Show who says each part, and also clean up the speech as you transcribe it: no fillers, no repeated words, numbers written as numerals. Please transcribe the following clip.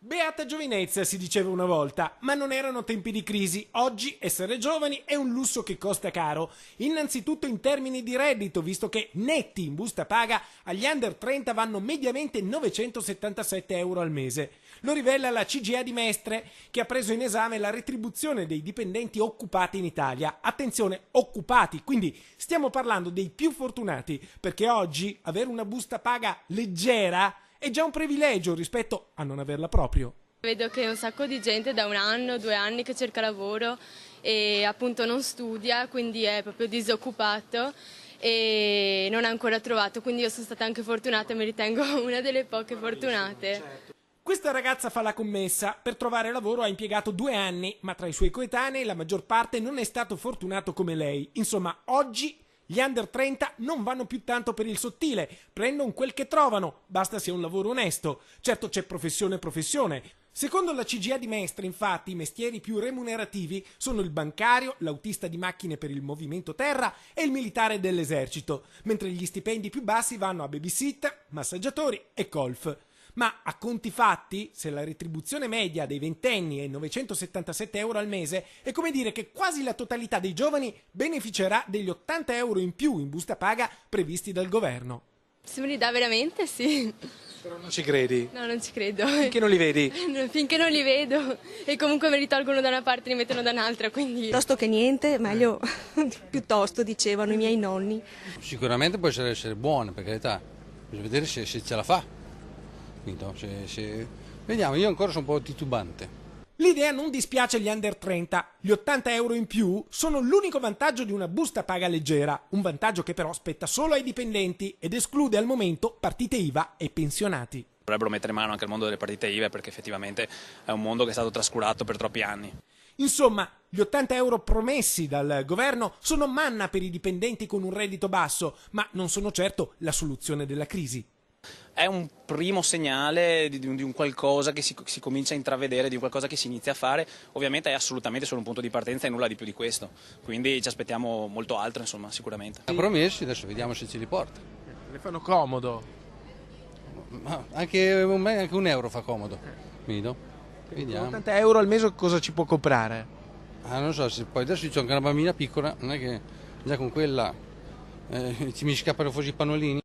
Speaker 1: Beata giovinezza si diceva una volta, ma non erano tempi di crisi. Oggi essere giovani è un lusso che costa caro. Innanzitutto in termini di reddito, visto che netti in busta paga agli under 30 vanno mediamente 977 euro al mese. Lo rivela la CGIA di Mestre, che ha preso in esame la retribuzione dei dipendenti occupati in Italia. Attenzione, occupati, quindi stiamo parlando dei più fortunati, perché oggi avere una busta paga leggera è già un privilegio rispetto a non averla proprio.
Speaker 2: Vedo che un sacco di gente da 1 anno, 2 anni che cerca lavoro e appunto non studia, quindi è proprio disoccupato e non ha ancora trovato, quindi io sono stata anche fortunata e mi ritengo una delle poche fortunate.
Speaker 1: Questa ragazza fa la commessa. Per trovare lavoro ha impiegato 2 anni, ma tra i suoi coetanei la maggior parte non è stato fortunato come lei. Insomma, oggi gli under 30 non vanno più tanto per il sottile, prendono quel che trovano, basta sia un lavoro onesto. Certo c'è professione. Secondo la CGIA di Mestre, infatti, i mestieri più remunerativi sono il bancario, l'autista di macchine per il movimento terra e il militare dell'esercito, mentre gli stipendi più bassi vanno a babysitter, massaggiatori e golf. Ma a conti fatti, se la retribuzione media dei ventenni è 977 euro al mese, è come dire che quasi la totalità dei giovani beneficerà degli 80 euro in più in busta paga previsti dal governo.
Speaker 2: Se me li dà veramente, sì.
Speaker 3: Però non ci credi?
Speaker 2: No, non ci credo.
Speaker 3: Finché non li vedi?
Speaker 2: Finché non li vedo e comunque me li tolgono da una parte e li mettono da un'altra, quindi...
Speaker 4: Piuttosto che niente, meglio piuttosto, dicevano i miei nonni.
Speaker 5: Sicuramente può essere buona, per carità, bisogna vedere se ce la fa. Vediamo, io ancora sono un po' titubante.
Speaker 1: L'idea non dispiace agli under 30. Gli 80 euro in più sono l'unico vantaggio di una busta paga leggera, un vantaggio che però spetta solo ai dipendenti ed esclude al momento partite IVA e pensionati.
Speaker 6: Dovrebbero mettere mano anche al mondo delle partite IVA, perché effettivamente è un mondo che è stato trascurato per troppi anni.
Speaker 1: Insomma, gli 80 euro promessi dal governo sono manna per i dipendenti con un reddito basso, ma non sono certo la soluzione della crisi.
Speaker 6: È un primo segnale di un qualcosa che si comincia a intravedere, di qualcosa che si inizia a fare. Ovviamente è assolutamente solo un punto di partenza e nulla di più di questo, quindi ci aspettiamo molto altro, insomma, sicuramente.
Speaker 5: Ha promessi, adesso vediamo se ce li porta.
Speaker 3: Le fanno comodo.
Speaker 5: Ma anche un euro fa comodo. Vediamo.
Speaker 3: 80 euro al mese cosa ci può comprare?
Speaker 5: Non so, se poi adesso c'è anche una bambina piccola, non è che già con quella mi scappano fuori i pannolini.